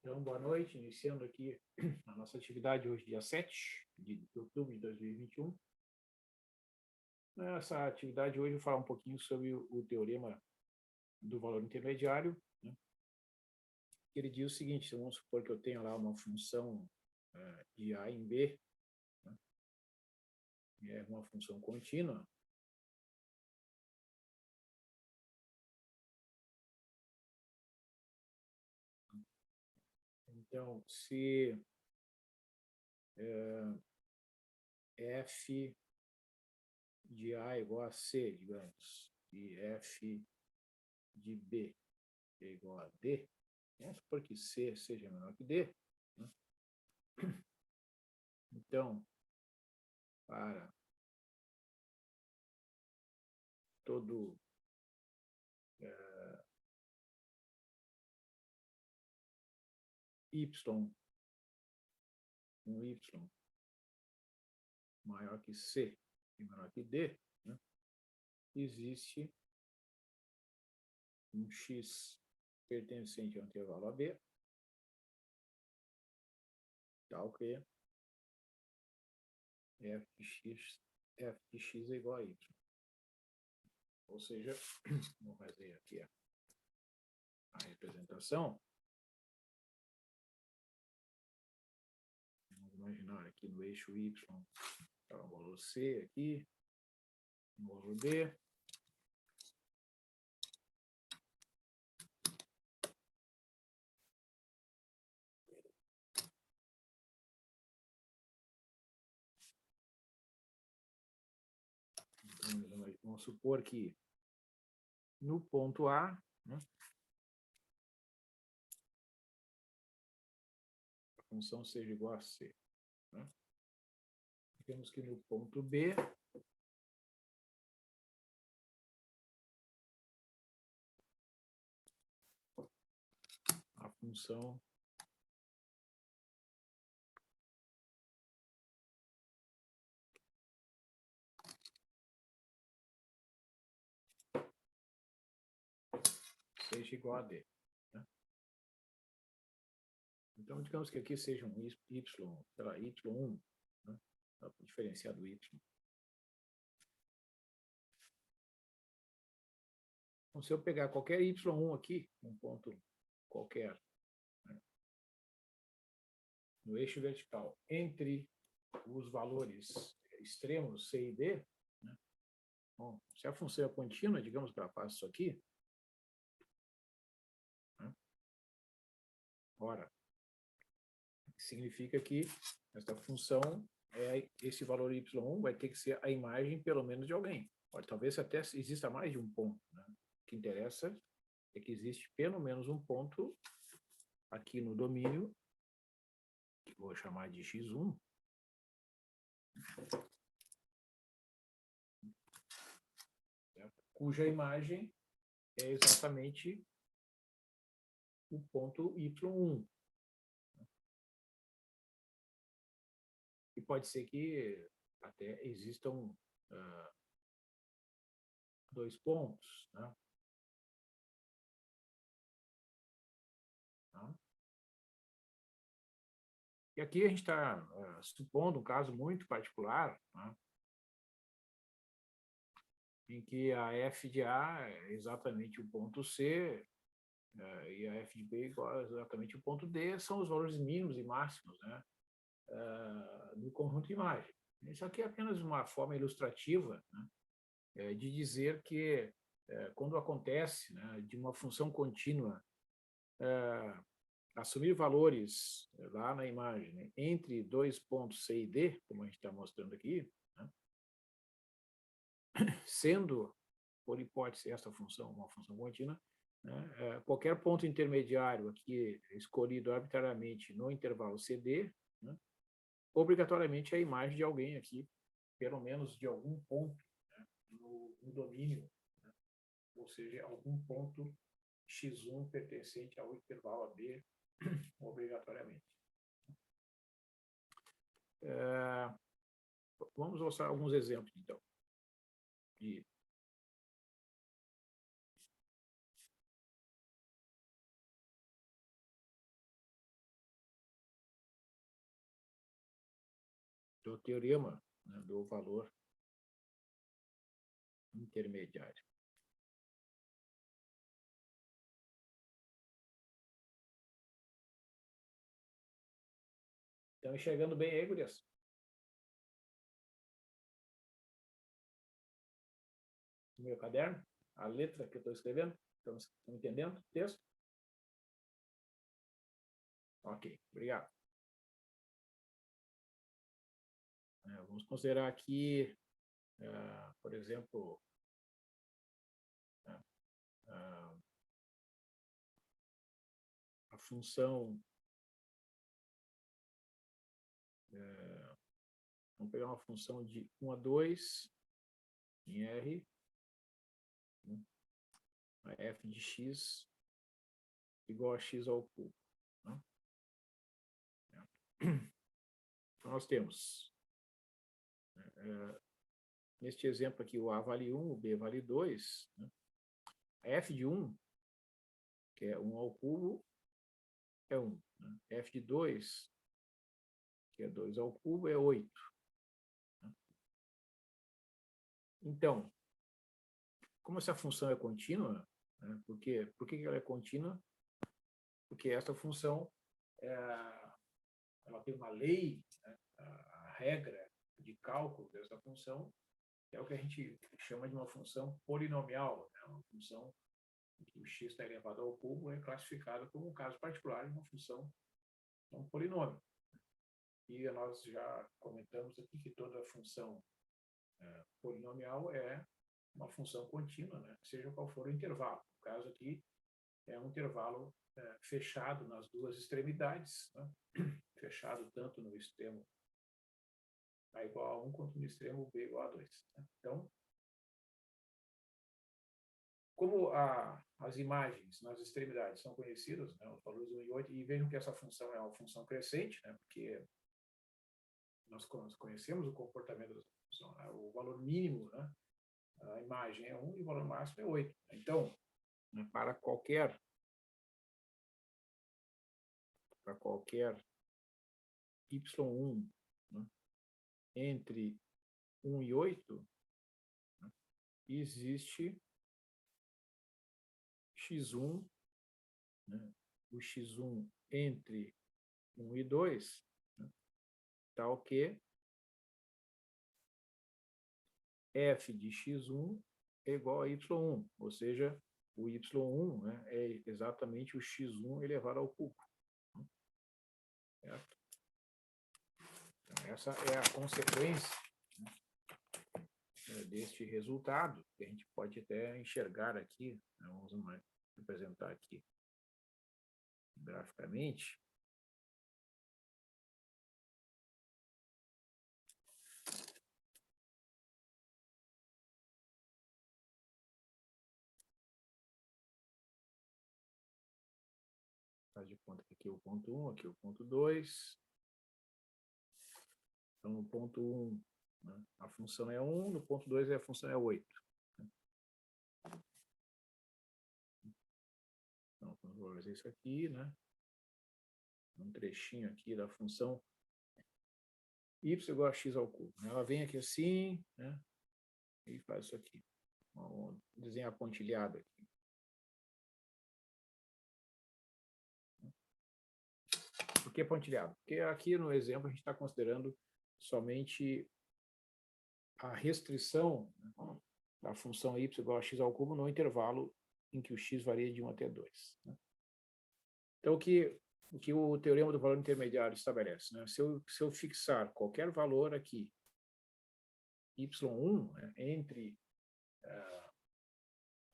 Então, boa noite, iniciando aqui a nossa atividade hoje, dia 7 de outubro de 2021. Nessa atividade hoje eu vou falar um pouquinho sobre o teorema do valor intermediário, né? Ele diz o seguinte: vamos supor que eu tenho lá uma função de A em B, né? É uma função contínua. Então, se f de A igual a C, digamos, e f de B é igual a D, vamos supor que C seja menor que D, né? Então, para todo y, y maior que C e menor que D, né, existe um x pertencente ao intervalo AB, tal que f de x é igual a y. Ou seja, vamos fazer aqui a representação. Vamos imaginar aqui no eixo y, está o valor C aqui, o valor B. Então, vamos supor que no ponto A, né, a função seja igual a C, né? Temos que no ponto B, a função seja igual a D, né? Então, digamos que aqui seja um y, sei lá, y1, né? Para diferenciar do y. Então, se eu pegar qualquer y1 aqui, um ponto qualquer, né, no eixo vertical, entre os valores extremos C e D, né? Bom, se a função é contínua, digamos que ela faça isso aqui, né? Ora, significa que essa função, esse valor y1 vai ter que ser a imagem, pelo menos, de alguém. Pode, talvez até exista mais de um ponto, né? O que interessa é que existe pelo menos um ponto aqui no domínio, que vou chamar de x1, certo? Cuja imagem é exatamente o ponto y1. E pode ser que até existam dois pontos, né? Tá? E aqui a gente está supondo um caso muito particular, né, em que a f de A é exatamente o ponto C e a f de B é igual a exatamente o ponto D, são os valores mínimos e máximos, né, do conjunto de imagem. Isso aqui é apenas uma forma ilustrativa, né, de dizer que quando acontece, né, de uma função contínua assumir valores lá na imagem, né, entre dois pontos C e D, como a gente está mostrando aqui, né, sendo, por hipótese, esta função uma função contínua, né, qualquer ponto intermediário aqui escolhido arbitrariamente no intervalo CD, né, obrigatoriamente é a imagem de alguém aqui, pelo menos de algum ponto, né, no domínio, né, ou seja, algum ponto x1 pertencente ao intervalo AB, obrigatoriamente. Vamos mostrar alguns exemplos, então, de do teorema, né, do valor intermediário. Estão enxergando bem aí, gurias? No meu caderno, a letra que eu estou escrevendo, estão entendendo o texto? Ok, obrigado. Vamos considerar aqui, por exemplo, a função, vamos pegar uma função de 1 a 2 em R, né, a f de x igual a x ao cubo. Né? Então, nós temos, neste exemplo aqui, o A vale 1, o B vale 2, né? A f de 1, que é 1 ao cubo, é 1. Né? F de 2, que é 2 ao cubo, é 8. Né? Então, como essa função é contínua, né? Por que ela é contínua? Porque essa função, ela tem uma lei, né? A regra de cálculo dessa função é o que a gente chama de uma função polinomial, né? Uma função em que o x está elevado ao cubo é classificada como um caso particular de uma função, um polinômio. E nós já comentamos aqui que toda função polinomial é uma função contínua, né? Seja qual for o intervalo. No caso aqui, é um intervalo fechado nas duas extremidades, né? Fechado tanto no extremo A igual a 1 quanto no extremo B igual a 2. Né? Então, como as imagens nas extremidades são conhecidas, né, os valores 1 e 8, e vejam que essa função é uma função crescente, né, porque nós conhecemos o comportamento dessa função. Né, o valor mínimo, né, a imagem é 1 e o valor máximo é 8. Então, né, para qualquer y1, né, entre 1 e 8, né, existe x1, né, o x1 entre 1 e 2, né, tal que f de x1 é igual a y1, ou seja, o y1, né, é exatamente o x1 elevado ao cubo. Certo? Então, essa é a consequência, né, deste resultado, que a gente pode até enxergar aqui, né, vamos representar aqui graficamente. Faz de conta que aqui é o ponto 1, aqui é o ponto 2. Então, no ponto 1, né, a função é 1, no ponto 2 a função é 8. Então, vamos fazer isso aqui, né? Um trechinho aqui da função y igual a x ao cubo. Ela vem aqui assim, né? E faz isso aqui. Vamos desenhar pontilhado aqui. Por que pontilhado? Porque aqui no exemplo a gente está considerando somente a restrição, né, da função y igual a x ao cubo no intervalo em que o x varia de 1 até 2. Né? Então, o que o teorema do valor intermediário estabelece? Né? Se eu fixar qualquer valor aqui, y1, né, entre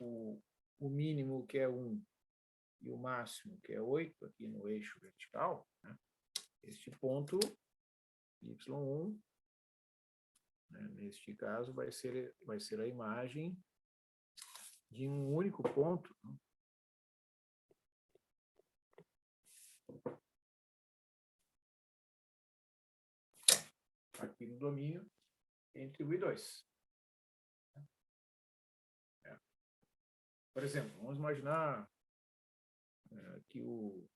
o mínimo, que é 1, e o máximo, que é 8, aqui no eixo vertical, né, este ponto, y1, né, neste caso, vai ser a imagem de um único ponto, né, aqui no domínio entre 1 e 2. Por exemplo, vamos imaginar que o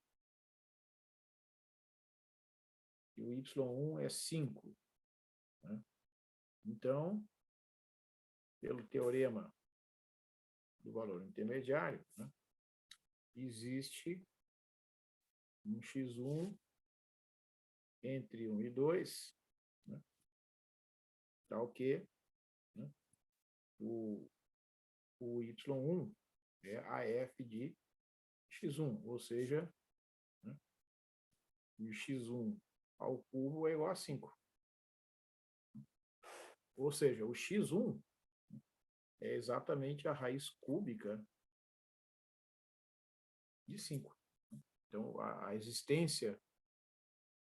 y1 é 5, né? Então, pelo teorema do valor intermediário, né, existe um x1 entre 1 e 2, né, tal que, né, o y1 é a f de x1, ou seja, né, o x1 ao cubo é igual a 5. Ou seja, o x1 é exatamente a raiz cúbica de 5. Então, a existência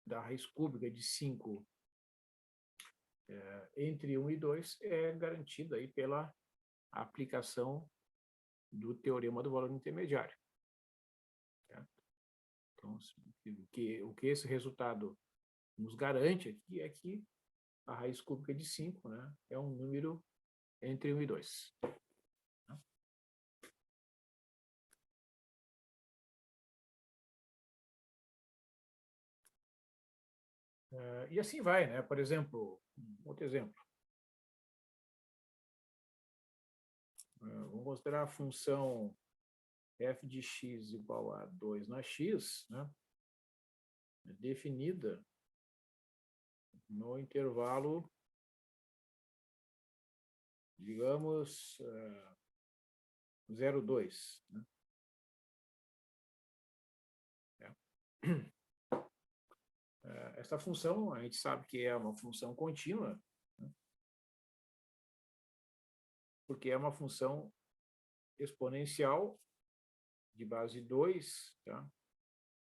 da raiz cúbica de 5 entre 1 e 2 é garantida aí pela aplicação do teorema do valor intermediário. Certo? Então, o que esse resultado nos garante aqui é que a raiz cúbica de 5, né, é um número entre 1 e 2. E assim vai, né? Por exemplo, outro exemplo. Vamos considerar a função f de x igual a 2 na x, né, definida no intervalo, digamos, 0,2. Né? Essa função, a gente sabe que é uma função contínua, né? Porque é uma função exponencial de base 2, tá?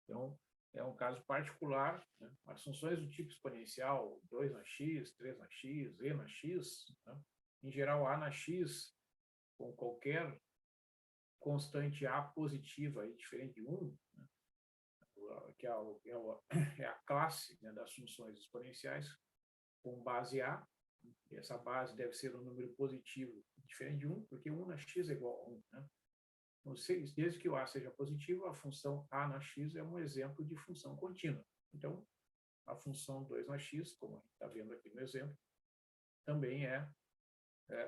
Então, é um caso particular, né? As funções do tipo exponencial, 2 na x, 3 na x, e na x, né? Em geral, a na x, com qualquer constante a positiva aí, diferente de 1, né? Que é a classe, né, das funções exponenciais, com base a, e essa base deve ser um número positivo diferente de 1, porque 1 na x é igual a 1. Né? Então, desde que o a seja positivo, a função a na x é um exemplo de função contínua. Então, a função 2 na x, como a gente está vendo aqui no exemplo, também é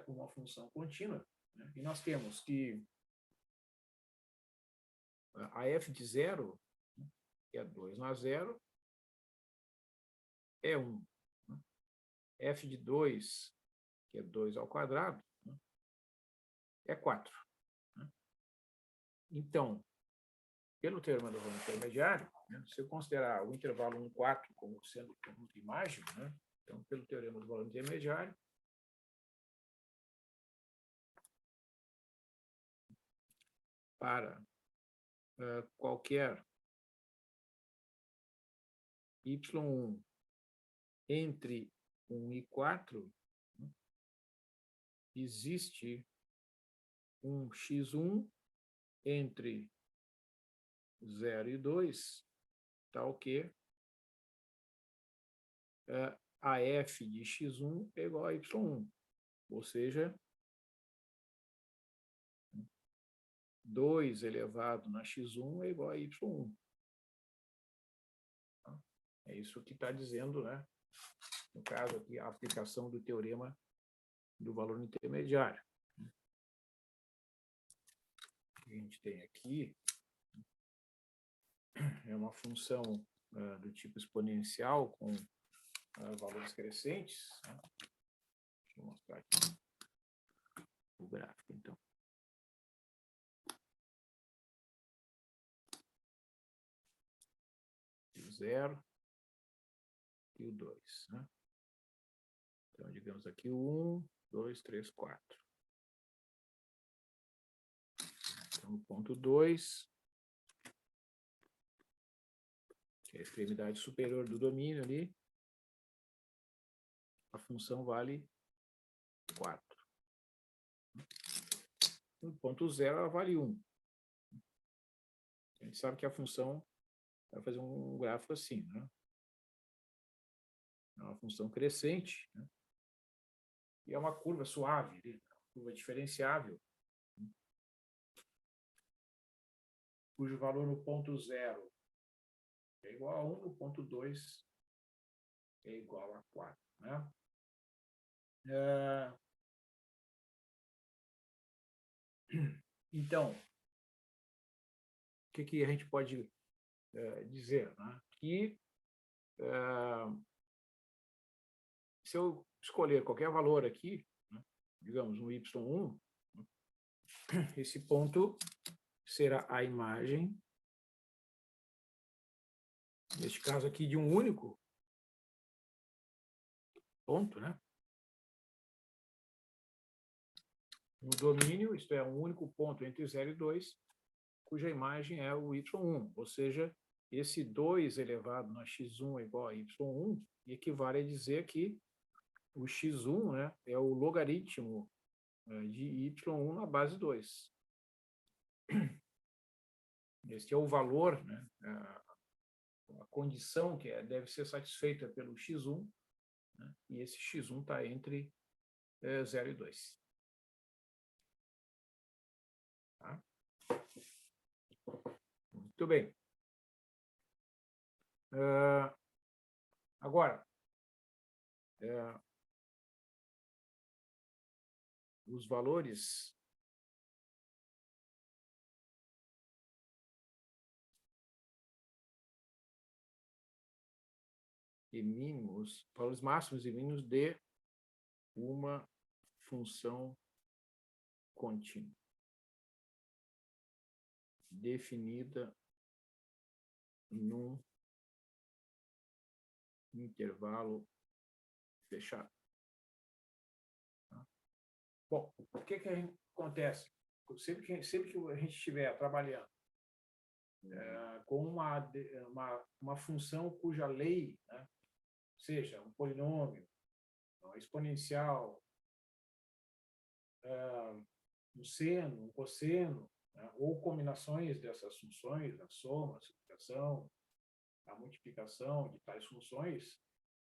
uma função contínua. Né? E nós temos que a f de 0, que é 2 na 0, é 1. Né? F de 2, que é 2 ao quadrado, né, é 4. Né? Então, pelo teorema do valor intermediário, né, se eu considerar o intervalo 1, 4 como sendo um conjunto imágino, né, então, pelo teorema do valor intermediário, para qualquer y1 entre 1 e 4, né, existe um x1 entre 0 e 2, tal que a f de x1 é igual a y1, ou seja, 2 elevado na x1 é igual a y1. É isso que está dizendo, né? No caso aqui, a aplicação do teorema do valor intermediário. O que a gente tem aqui é uma função do tipo exponencial com valores crescentes. Né? Deixa eu mostrar aqui o gráfico, então. O 0 e o 2. Né? Então, digamos aqui o 1, 2, 3, 4. Então, o ponto 2, que é a extremidade superior do domínio ali, a função vale 4. No ponto 0, ela vale 1. A gente sabe que a função vai fazer um gráfico assim, né? É uma função crescente, né? E é uma curva suave, uma curva diferenciável, né? Cujo valor no ponto 0 é igual a 1, no ponto 2 é igual a 4. Né? Então, o que a gente pode dizer? Né? Que se eu escolher qualquer valor aqui, né, digamos um y1, esse ponto será a imagem, neste caso aqui, de um único ponto, né? No domínio, isto é, um único ponto entre 0 e 2, cuja imagem é o y1, ou seja, esse 2 elevado na x1 é igual a y1, equivale a dizer que o x1, né, é o logaritmo de y1 na base 2. Este é o valor, né, a condição que deve ser satisfeita pelo x1, né, e esse x1 está entre 0 e 2. Tá? Muito bem. Agora, os valores e mínimos, valores máximos e mínimos de uma função contínua definida num intervalo fechado. Tá? Bom, o que acontece? Sempre que a gente estiver trabalhando com uma função cuja lei, né, seja um polinômio, uma exponencial, um seno, um cosseno, né, ou combinações dessas funções, a soma, a subtração, a multiplicação de tais funções,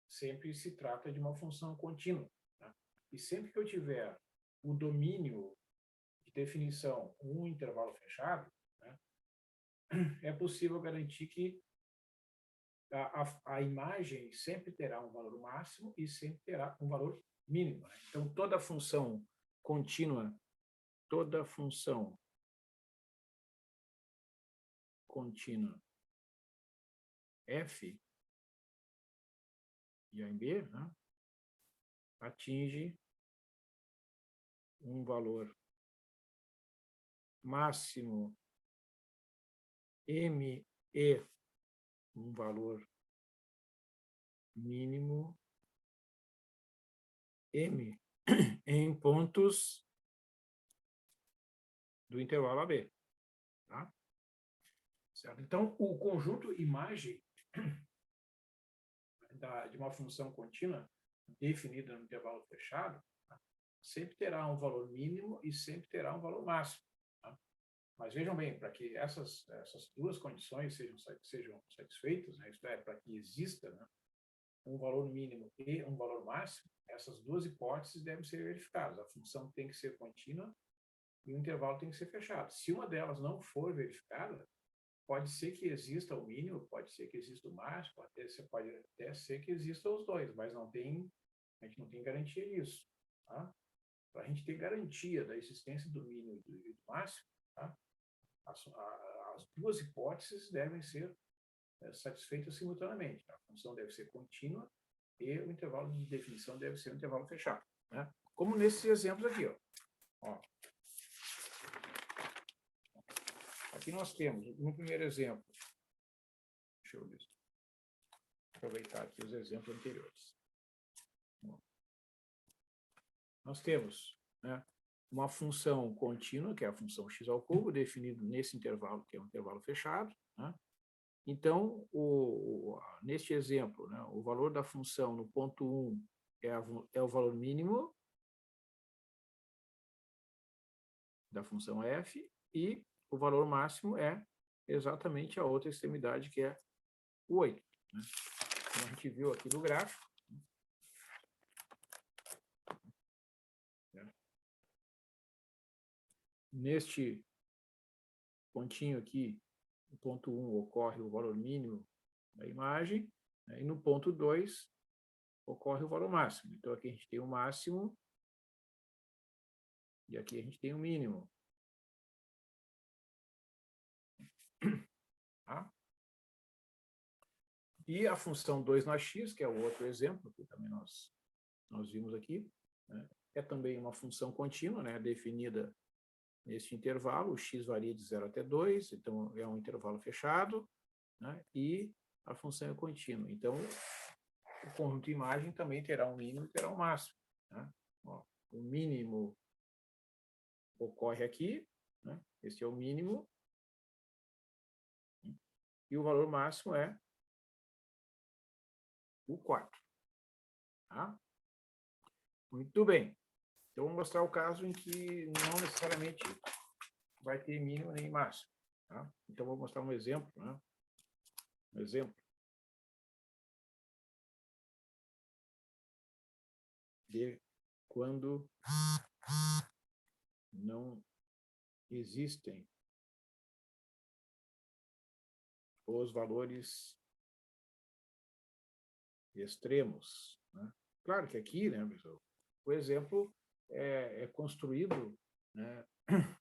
sempre se trata de uma função contínua. Né? E sempre que eu tiver o domínio de definição um intervalo fechado, né, é possível garantir que a imagem sempre terá um valor máximo e sempre terá um valor mínimo. Né? Então, toda função contínua f de A em B, né, atinge um valor máximo m e um valor mínimo m em pontos do intervalo AB. Tá? Certo? Então, o conjunto imagem de uma função contínua definida no intervalo fechado, tá, sempre terá um valor mínimo e sempre terá um valor máximo. Tá? Mas vejam bem, para que essas duas condições sejam satisfeitas, né, isto é, para que exista, né, um valor mínimo e um valor máximo, essas duas hipóteses devem ser verificadas. A função tem que ser contínua e o intervalo tem que ser fechado. Se uma delas não for verificada, pode ser que exista o mínimo, pode ser que exista o máximo, pode até ser que existam os dois, mas a gente não tem garantia disso. Tá? Para a gente ter garantia da existência do mínimo e do máximo, tá? As duas hipóteses devem ser satisfeitas simultaneamente. A função deve ser contínua e o intervalo de definição deve ser um intervalo fechado. Né? Como nesses exemplos aqui. Ó. Aqui nós temos, no primeiro exemplo, deixa eu aproveitar aqui os exemplos anteriores. Nós temos, né, uma função contínua, que é a função x ao cubo, definida nesse intervalo, que é um intervalo fechado. Né? Então, neste exemplo, né, o valor da função no ponto 1 é o valor mínimo da função f, e o valor máximo é exatamente a outra extremidade, que é o 8. Né? Como a gente viu aqui no gráfico. Né? Neste pontinho aqui, no ponto 1, ocorre o valor mínimo da imagem, né? E no ponto 2 ocorre o valor máximo. Então, aqui a gente tem o máximo e aqui a gente tem o mínimo. Tá? E a função 2 na x, que é o outro exemplo que também nós vimos aqui, né? É também uma função contínua, né? Definida nesse intervalo. O x varia de 0 até 2, então é um intervalo fechado, né? E a função é contínua. Então, o conjunto de imagem também terá um mínimo e terá um máximo. Né? Ó, o mínimo ocorre aqui, né? Esse é o mínimo, e o valor máximo é o quarto. Tá? Muito bem. Então, vou mostrar o caso em que não necessariamente vai ter mínimo nem máximo. Tá? Então, vou mostrar um exemplo. Né? Um exemplo de quando não existem os valores extremos. Né? Claro que aqui, né, pessoal, o exemplo é construído, né,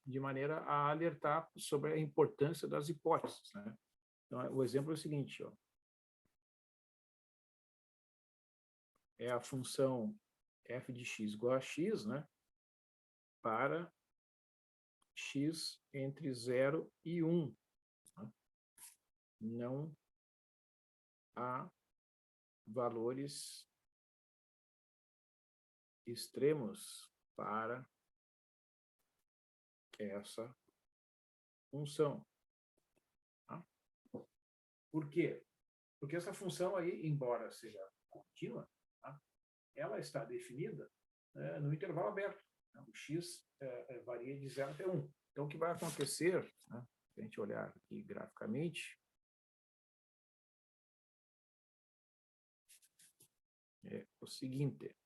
de maneira a alertar sobre a importância das hipóteses. Né? Então, o exemplo é o seguinte, ó, é a função f de x igual a x, né, para x entre 0 e 1. Né? Não há valores extremos para essa função. Tá? Por quê? Porque essa função aí, embora seja contínua, tá? Ela está definida no intervalo aberto. Né? O x varia de 0 até 1. Então, o que vai acontecer, né, se a gente olhar aqui graficamente, é o seguinte.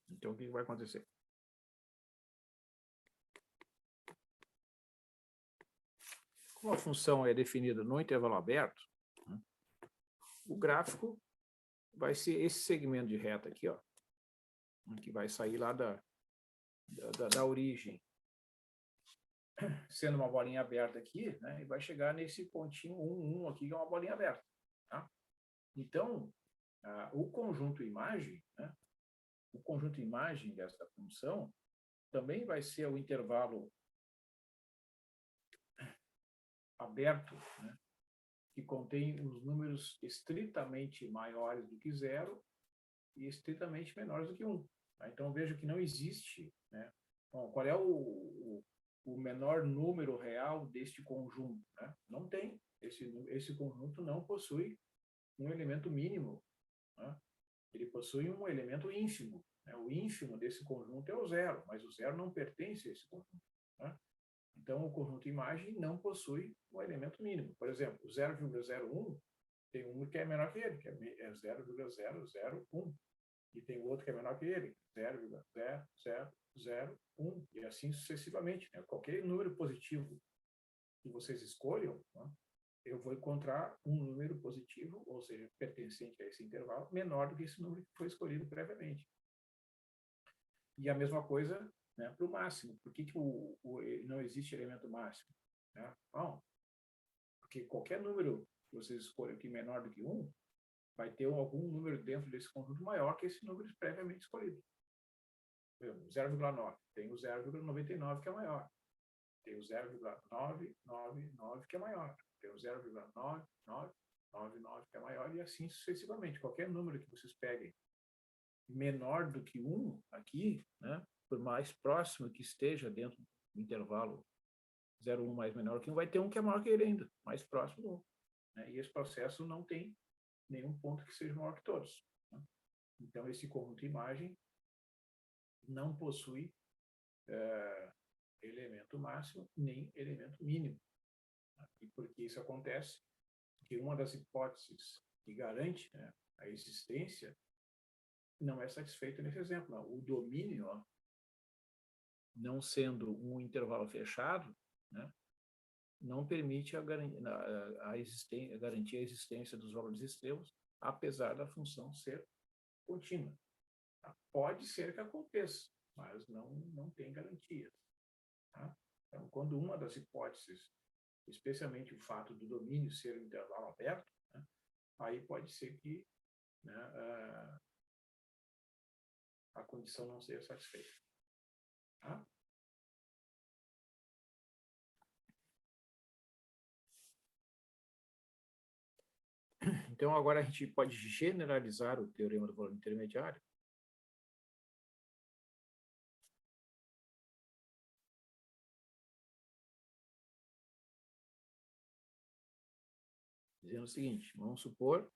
Então, o que vai acontecer? Como a função é definida no intervalo aberto, né, o gráfico vai ser esse segmento de reta aqui, ó, que vai sair lá da origem, sendo uma bolinha aberta aqui, né, e vai chegar nesse pontinho 1, 1 aqui, que é uma bolinha aberta. Tá? Então, o conjunto imagem, né, o conjunto imagem desta função também vai ser o intervalo aberto, né, que contém os números estritamente maiores do que 0 e estritamente menores do que 1. Tá? Então, veja que não existe, né? Bom, qual é o menor número real deste conjunto? Né? Não tem. Esse conjunto não possui um elemento mínimo. Né? Ele possui um elemento ínfimo. Né? O ínfimo desse conjunto é o 0, mas o 0 não pertence a esse conjunto. Né? Então, o conjunto imagem não possui um elemento mínimo. Por exemplo, o 0,01 tem um que é menor que ele, que é 0,001. E tem outro que é menor que ele, 0,0001, e assim sucessivamente. Né? Qualquer número positivo que vocês escolham, né, eu vou encontrar um número positivo, ou seja, pertencente a esse intervalo, menor do que esse número que foi escolhido previamente. E a mesma coisa, né, para o máximo. Por que não existe elemento máximo? Né? Bom, porque qualquer número que vocês escolham aqui menor do que 1, vai ter algum número dentro desse conjunto maior que esse número previamente escolhido. 0,9. Tem o 0,99 que é maior. Tem o 0,999 que é maior. Tem o 0,9999 que é maior e assim sucessivamente. Qualquer número que vocês peguem menor do que 1 aqui, né, por mais próximo que esteja dentro do intervalo 0,1 mais menor que 1, vai ter um que é maior que ele ainda, mais próximo do 1. Né? E esse processo não tem nenhum ponto que seja maior que todos. Né? Então, esse conjunto imagem não possui elemento máximo nem elemento mínimo. Né? E por que isso acontece? Porque uma das hipóteses que garante, né, a existência, não é satisfeito nesse exemplo. Não. O domínio, ó, não sendo um intervalo fechado, né, não permite garantir a existência dos valores extremos, apesar da função ser contínua. Tá? Pode ser que aconteça, mas não tem garantia. Tá? Então, quando uma das hipóteses, especialmente o fato do domínio ser um intervalo aberto, né, aí pode ser que, né, a condição não seja satisfeita. Tá? Então, agora a gente pode generalizar o teorema do valor intermediário, dizendo o seguinte: vamos supor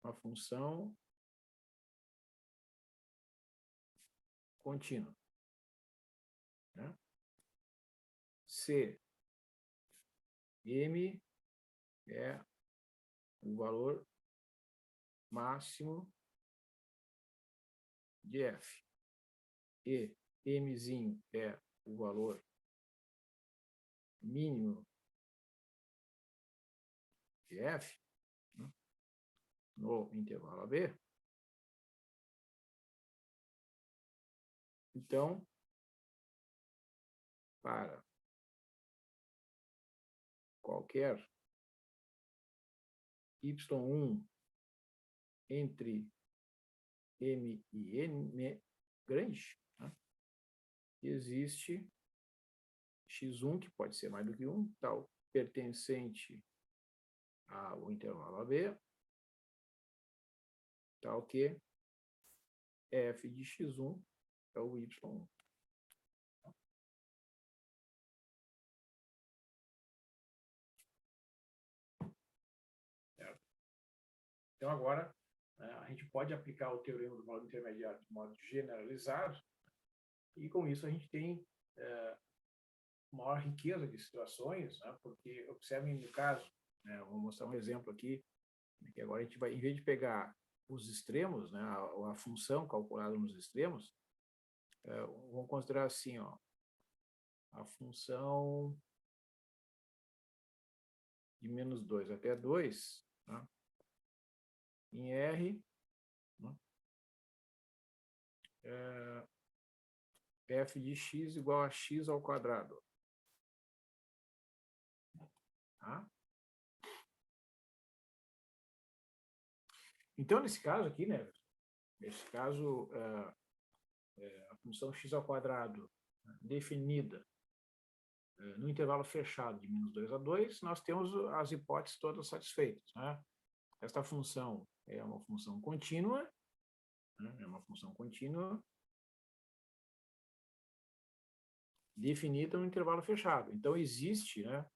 uma função contínua, né? Se M é o valor máximo de F e Mzinho é o valor mínimo de F, né, no intervalo AB, então, para qualquer y1 entre M e N grande, né, existe x1, que pode ser mais do que 1, tal, pertencente ao intervalo AB, tal que f de x1 é o y1. Certo? Então, agora, a gente pode aplicar o teorema do valor intermediário de modo generalizado, e com isso a gente tem maior riqueza de situações, né? Porque observem no caso, né, vou mostrar um exemplo aqui, que agora a gente vai, em vez de pegar os extremos, né, a função calculada nos extremos, vamos considerar assim, ó, a função de menos 2 até 2, né, em R, né, f de x igual a x ao quadrado. Tá? Então, nesse caso aqui, né, nesse caso, a função x ao quadrado, né, definida no intervalo fechado de menos 2 a 2, nós temos as hipóteses todas satisfeitas. Né? Esta função é uma função contínua, né? É uma função contínua definida no intervalo fechado. Então, existe, né,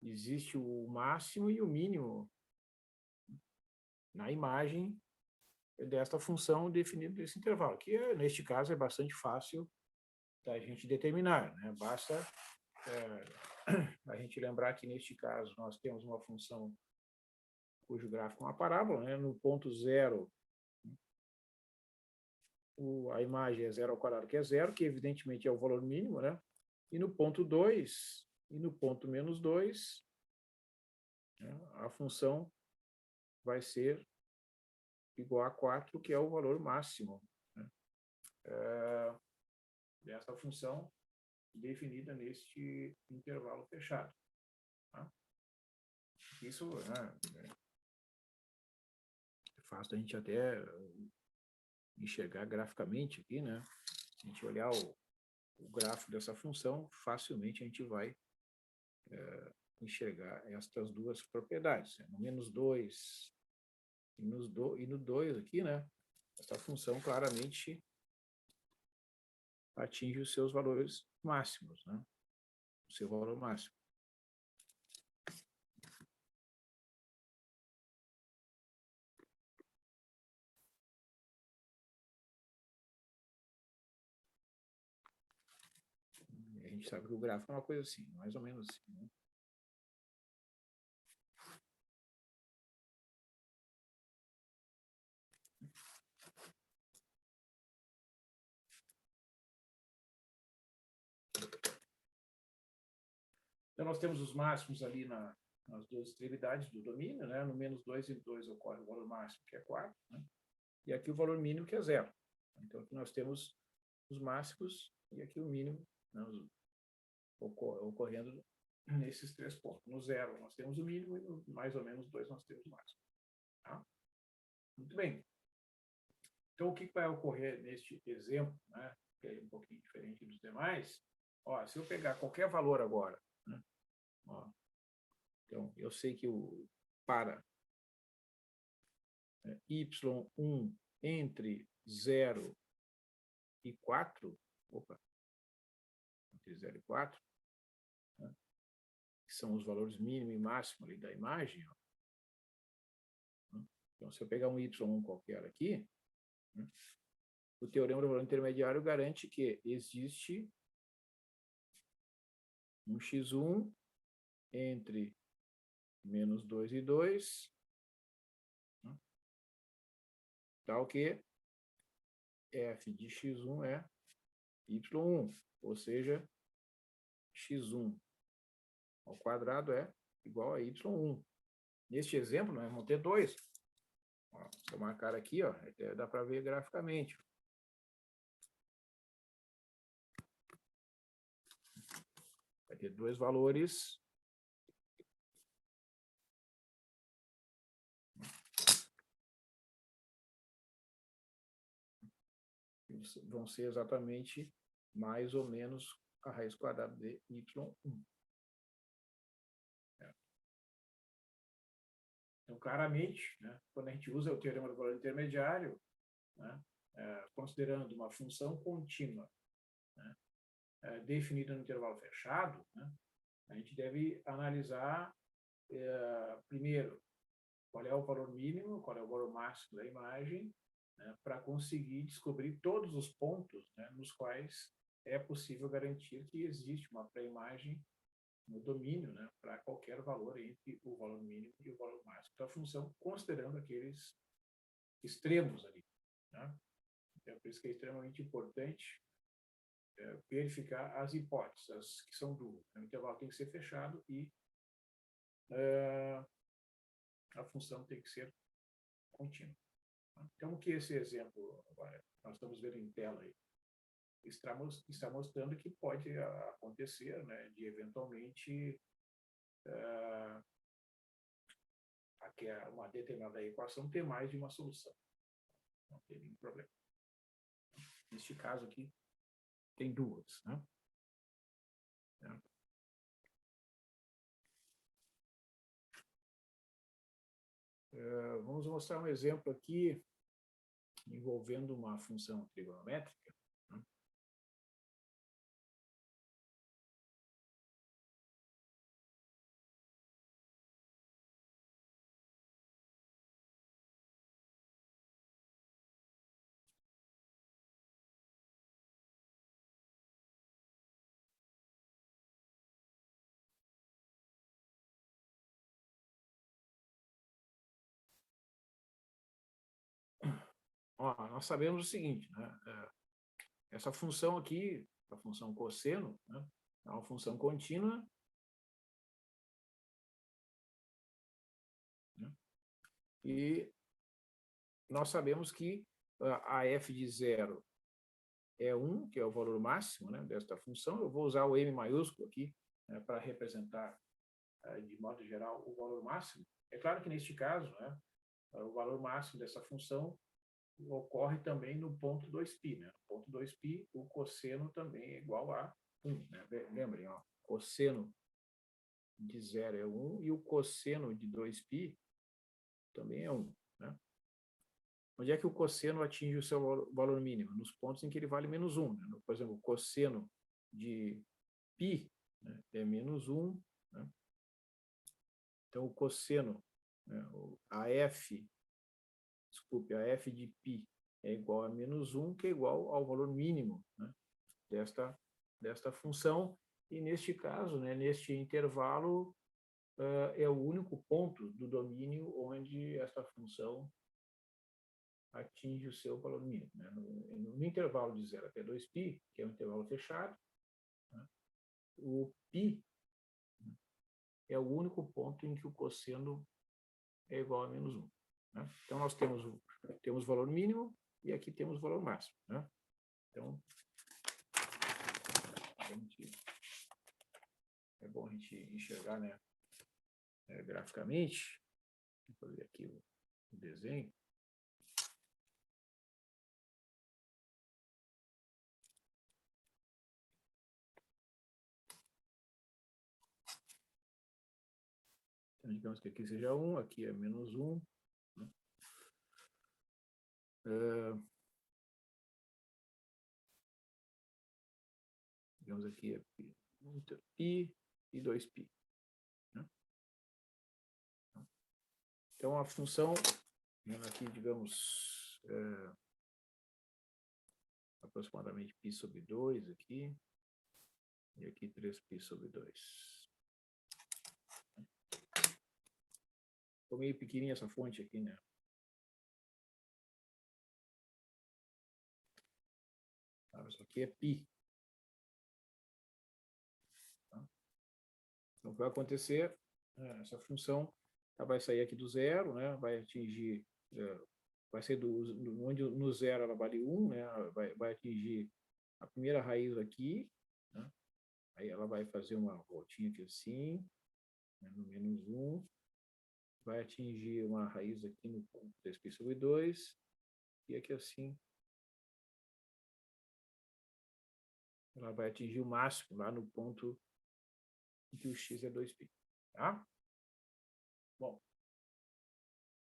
existe o máximo e o mínimo na imagem desta função definida nesse intervalo, que, neste caso, é bastante fácil da gente determinar. Né? Basta a gente lembrar que, neste caso, nós temos uma função cujo gráfico é uma parábola, né? No ponto zero, a imagem é zero ao quadrado, que é zero, que evidentemente é o valor mínimo, né? E no ponto 2 e no ponto menos 2, né, a função vai ser igual a 4, que é o valor máximo, né, dessa função definida neste intervalo fechado. Tá? Isso, né, é fácil a gente até enxergar graficamente aqui, né? Se a gente olhar o gráfico dessa função, facilmente a gente vai enxergar estas duas propriedades. Né? No menos 2 e no 2 aqui, né? Essa função claramente atinge os seus valores máximos, né? O seu valor máximo. A gente sabe que o gráfico é uma coisa assim, mais ou menos assim. Né? Então, nós temos os máximos ali nas duas extremidades do domínio, né? No menos 2 e 2 ocorre o valor máximo, que é 4, né? E aqui o valor mínimo, que é 0. Então, aqui nós temos os máximos e aqui o mínimo, né? Ocorrendo nesses 3 pontos. No 0 nós temos o mínimo e no mais ou menos 2 nós temos o máximo. Tá? Muito bem. Então, o que vai ocorrer neste exemplo, né? Que é um pouquinho diferente dos demais. Ó, se eu pegar qualquer valor agora, né? Ó, então, eu sei que para y1 entre 0 e 4, opa, entre 0 e 4, né? Que são os valores mínimo e máximo ali da imagem. Ó. Então, se eu pegar um y1 qualquer aqui, né? O teorema do valor intermediário garante que existe um x1 entre menos 2 e 2, né? Tal que f de x1 é y1, ou seja, x1 ao quadrado é igual a y1. Neste exemplo, nós vamos ter 2. Ó, se eu marcar aqui, ó, dá para ver graficamente. Vai ter 2 valores que vão ser exatamente mais ou menos a raiz quadrada de y1. Então, claramente, né, quando a gente usa o teorema do valor intermediário, né, considerando uma função contínua, né, definida no intervalo fechado, né, a gente deve analisar, primeiro, qual é o valor mínimo, qual é o valor máximo da imagem, né, para conseguir descobrir todos os pontos, né, nos quais é possível garantir que existe uma pré-imagem no domínio, né, para qualquer valor entre o valor mínimo e o valor máximo da função, considerando aqueles extremos ali. Né? Então, por isso que é extremamente importante verificar as hipóteses, as que são dúvidas. O intervalo tem que ser fechado e a função tem que ser contínua. Então, o que esse exemplo, agora, nós estamos vendo em tela aí, está mostrando que pode acontecer, né, de eventualmente uma determinada equação ter mais de uma solução. Não tem nenhum problema. Neste caso aqui, tem 2. Né? Vamos mostrar um exemplo aqui envolvendo uma função trigonométrica. Né? Ó, nós sabemos o seguinte, né? Essa função aqui, a função cosseno, né? É uma função contínua, né? E nós sabemos que a f de 0 é 1, que é o valor máximo, né, desta função. Eu vou usar o m maiúsculo aqui, né, para representar, de modo geral, o valor máximo. É claro que, neste caso, né, o valor máximo dessa função ocorre também no ponto 2π. Né? No ponto 2π, o cosseno também é igual a 1. Né? Lembrem, ó, cosseno de 0 é 1 e o cosseno de 2π também é 1. Né? Onde é que o cosseno atinge o seu valor mínimo? Nos pontos em que ele vale menos 1. Né? Por exemplo, o cosseno de π, né, é menos 1. Né? Então, o cosseno, né, a f de π é igual a menos 1, que é igual ao valor mínimo, né, desta função. E, neste caso, né, neste intervalo, é o único ponto do domínio onde esta função atinge o seu valor mínimo. Né? No intervalo de 0 até 2π, que é um intervalo fechado, né, o π é o único ponto em que o cosseno é igual a menos 1. Né? Então, nós temos valor mínimo e aqui temos valor máximo. Né? Então, é bom a gente enxergar, né, graficamente. Vou fazer aqui o desenho. Então, digamos que aqui seja 1, aqui é menos 1. Né? Digamos aqui é π e 2π. Né? Então, a função, aqui, digamos, aproximadamente π sobre 2 aqui, e aqui 3π sobre 2. Ficou meio pequenininha essa fonte aqui, né? Isso aqui é π. Tá? Então, o que vai acontecer, essa função ela vai sair aqui do zero, né? Vai atingir, vai ser onde no zero ela vale 1, né? Vai atingir a primeira raiz aqui, né? Aí ela vai fazer uma voltinha aqui assim, né? No menos 1, vai atingir uma raiz aqui no ponto 3π sobre 2, e aqui assim, ela vai atingir o máximo lá no ponto em que o x é 2π. Tá? Bom,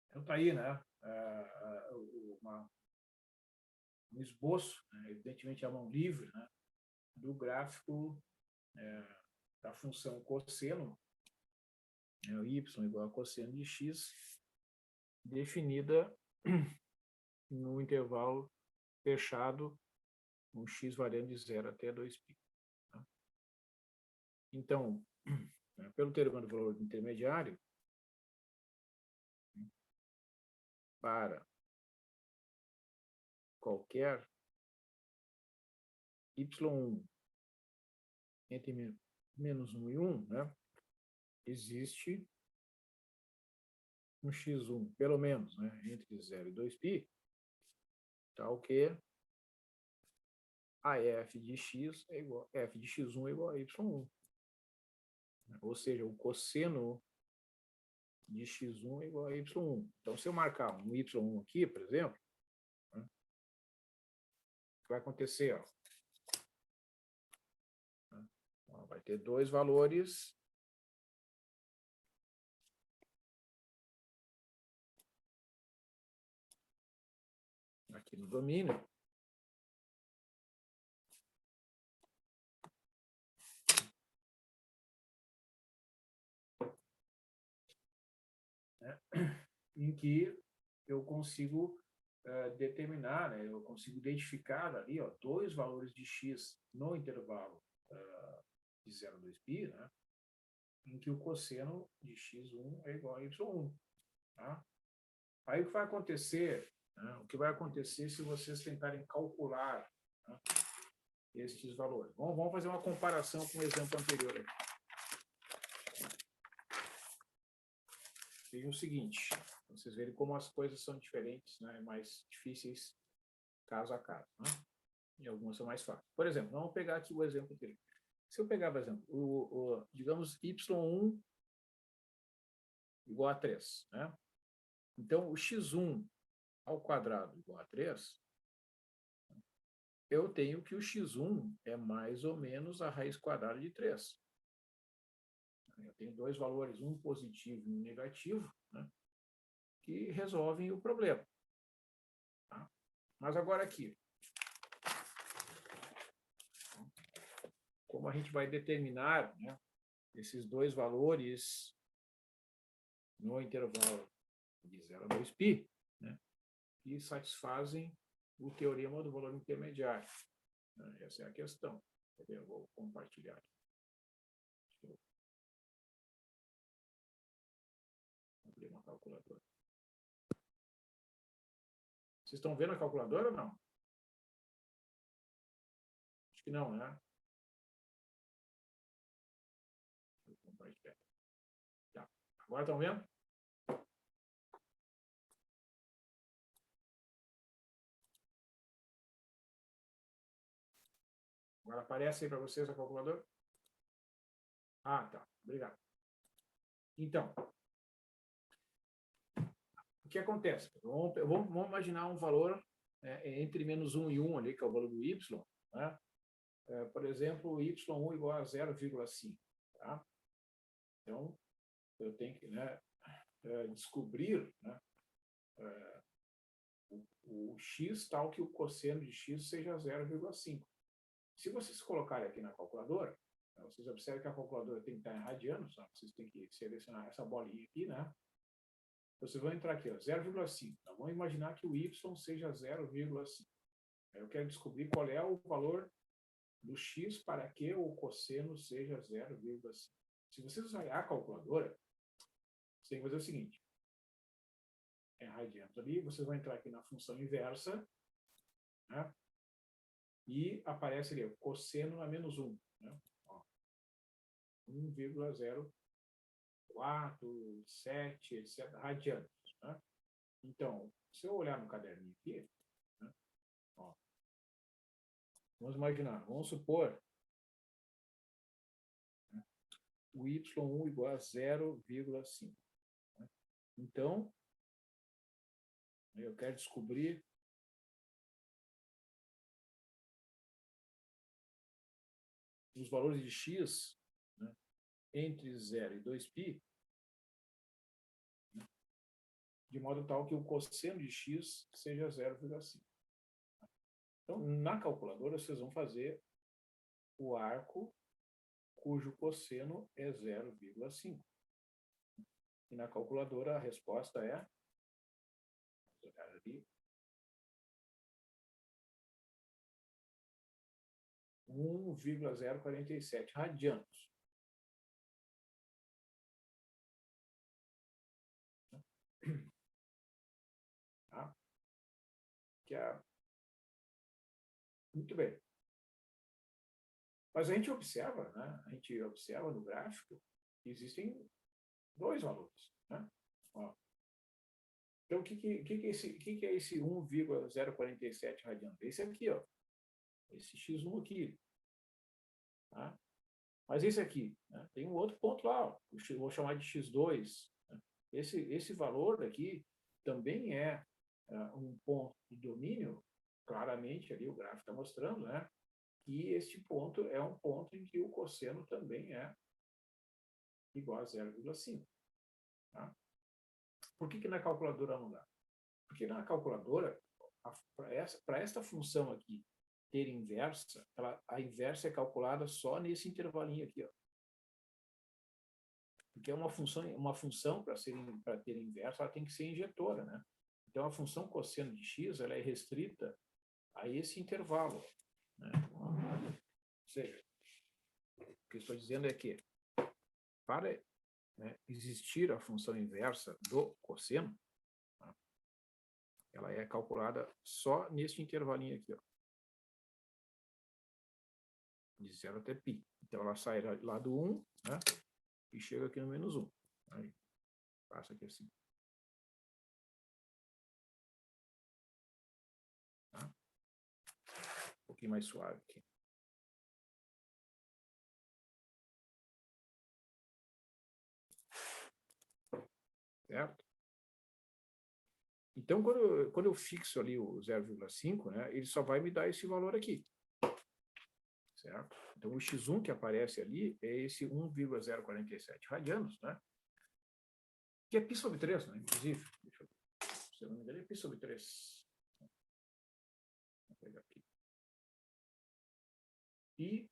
então tá aí, né? Um esboço, né? Evidentemente a mão livre, né? Do gráfico da função cosseno, né? O y igual a cosseno de x, definida no intervalo fechado, com x variando de 0 até 2π. Tá? Então, pelo teorema do valor intermediário, para qualquer y1 entre menos 1 e 1, né, existe um x1, pelo menos, né, entre 0 e 2π, tal que a f de x é igual, f de x1 é igual a y1. Ou seja, o cosseno de x1 é igual a y1. Então, se eu marcar um y1 aqui, por exemplo, né, o que vai acontecer? Ó, vai ter dois valores aqui no domínio. Né, em que eu consigo determinar, né, eu consigo identificar ali, ó, dois valores de x no intervalo de 0 a 2π, né, em que o cosseno de x1 é igual a y1. Tá? Aí o que vai acontecer, né, o que vai acontecer se vocês tentarem calcular, né, estes valores? Bom, vamos fazer uma comparação com o exemplo anterior aqui. Veja o seguinte, vocês verem como as coisas são diferentes, né, mais difíceis caso a caso, né? E algumas são mais fáceis. Por exemplo, vamos pegar aqui o exemplo anterior. Se eu pegar, por exemplo, digamos, y1 igual a 3, né? Então, o x1 ao quadrado igual a 3, eu tenho que o x1 é mais ou menos a raiz quadrada de 3. Eu tenho dois valores, um positivo e um negativo, né, que resolvem o problema. Tá? Mas agora aqui, como a gente vai determinar, né, esses dois valores no intervalo de 0 a 2π, né, que satisfazem o teorema do valor intermediário. Essa é a questão. Eu vou compartilhar aqui. Deixa eu abrir uma calculadora. Vocês estão vendo a calculadora ou não? Acho que não, né? Vou compartilhar. Tá. Agora estão vendo? Agora aparece aí para vocês a calculadora? Ah, tá. Obrigado. Então, o que acontece? Vamos imaginar um valor entre menos 1 e 1 ali, que é o valor do y, né? Por exemplo, y1 igual a 0,5. Tá? Então, eu tenho que descobrir, né, o x tal que o cosseno de x seja 0,5. Se vocês colocarem aqui na calculadora, vocês observam que a calculadora tem que estar em radianos, tá? Vocês têm que selecionar essa bolinha aqui, né? Vocês vão entrar aqui, 0,5. Então, vamos imaginar que o y seja 0,5. Eu quero descobrir qual é o valor do x para que o cosseno seja 0,5. Se vocês usarem a calculadora, vocês têm que fazer o seguinte. É radianos ali, vocês vão entrar aqui na função inversa, né? E aparece ali o cosseno a menos 1. Né? 1,047, etc. radianos. Né? Então, se eu olhar no caderninho aqui, né? Vamos imaginar, vamos supor, né, o y1 igual a 0,5. Né? Então, eu quero descobrir os valores de x, né, entre 0 e 2π, né, de modo tal que o cosseno de x seja 0,5. Então, na calculadora, vocês vão fazer o arco cujo cosseno é 0,5. E na calculadora, a resposta é 1,047 radianos. Tá? Muito bem. Mas a gente observa, né? A gente observa no gráfico que existem dois valores. Né? Então, o que é esse 1,047 radiano? Esse aqui, ó. Esse x1 aqui. Tá? Mas esse aqui, né? Tem um outro ponto lá, ó. Vou chamar de x2. Né? Esse valor aqui também é um ponto de domínio, claramente ali o gráfico está mostrando, né? Que este ponto é um ponto em que o cosseno também é igual a 0,5. Tá? Por que na calculadora não dá? Porque na calculadora, para esta função aqui ter inversa, a inversa é calculada só nesse intervalinho aqui. Ó. Porque é uma função para ter inversa, ela tem que ser injetora. Né? Então, a função cosseno de x ela é restrita a esse intervalo. Né? Ou seja, o que eu estou dizendo é que, para existir a função inversa do cosseno, tá? Ela é calculada só nesse intervalinho aqui, ó, de 0 até π. Então, ela sai lá do 1, né, e chega aqui no menos 1. Aí, passa aqui assim. Tá? Um pouquinho mais suave aqui. Certo? Então, quando eu fixo ali o 0,5, né, ele só vai me dar esse valor aqui. Certo? Então, o x1 que aparece ali é esse 1,047 radianos, né? Que é π sobre 3, né? Inclusive. Deixa eu ver. Se eu não me engano, é π sobre 3. Vou pegar aqui. π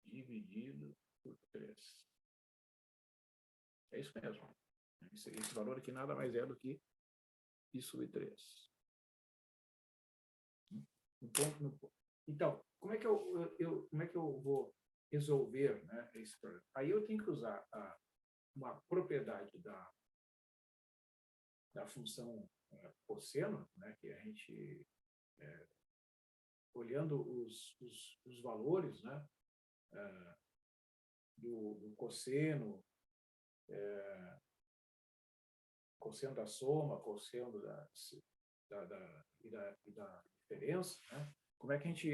dividido por 3. É isso mesmo. Esse valor aqui nada mais é do que π sobre 3. Então, como é que eu vou resolver, né, esse problema? Aí eu tenho que usar uma propriedade da função cosseno, né, que a gente, olhando os valores, né, do cosseno, cosseno da soma, cosseno da diferença, né? Como é que a gente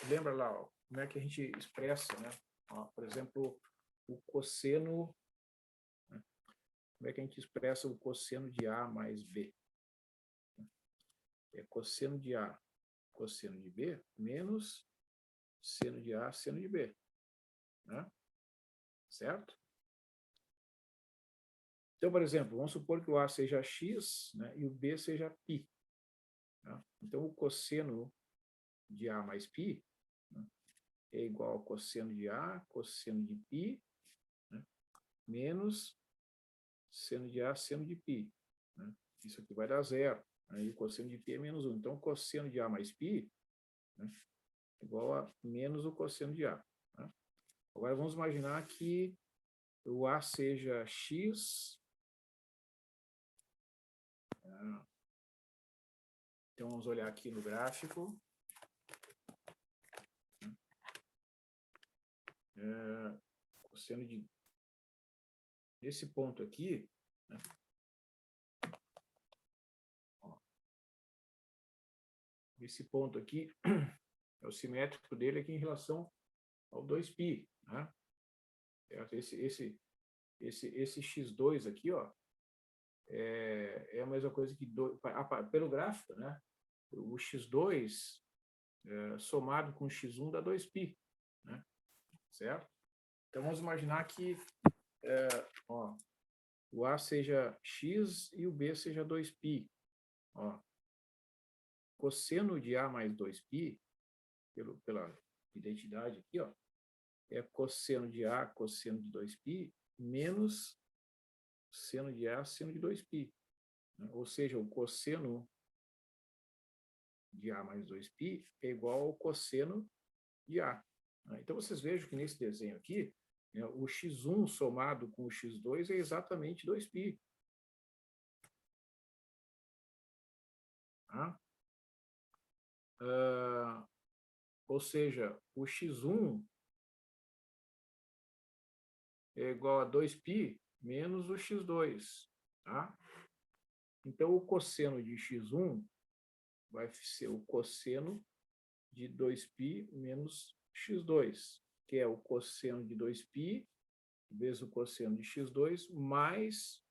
lembra lá, ó, como é que a gente expressa, né? Ó, por exemplo, o cosseno, né? Como é que a gente expressa o cosseno de A mais B? É cosseno de A, cosseno de B, menos seno de A, seno de B, né? Certo? Então, por exemplo, vamos supor que o A seja x, né, e o B seja π. Né? Então, o cosseno de A mais π, né, é igual ao cosseno de A, cosseno de π, né, menos seno de A, seno de π. Né? Isso aqui vai dar zero. Aí o cosseno de π é menos 1. Então, o cosseno de A mais π, né, é igual a menos o cosseno de A. Né? Agora, vamos imaginar que o A seja x. Então, vamos olhar aqui no gráfico. Cosseno desse ponto aqui, né? Ó, esse ponto aqui é o simétrico dele aqui em relação ao 2π, né? Esse x2 aqui, ó, é a mesma coisa que pelo gráfico, né? O x2 somado com o x1 dá 2π, né? Certo? Então vamos imaginar que ó, o A seja x e o B seja 2π. Ó, cosseno de A mais 2π, pela identidade aqui, ó, é cosseno de A, cosseno de 2π, menos seno de A, seno de 2π. Né? Ou seja, o cosseno de A mais 2π é igual ao cosseno de A. Né? Então, vocês vejam que nesse desenho aqui, né, o x1 somado com o x2 é exatamente 2π. Tá? Ou seja, o x1 é igual a 2π menos o x2. Tá? Então, o cosseno de x1 vai ser o cosseno de 2π menos x2, que é o cosseno de 2π vezes o cosseno de x2 mais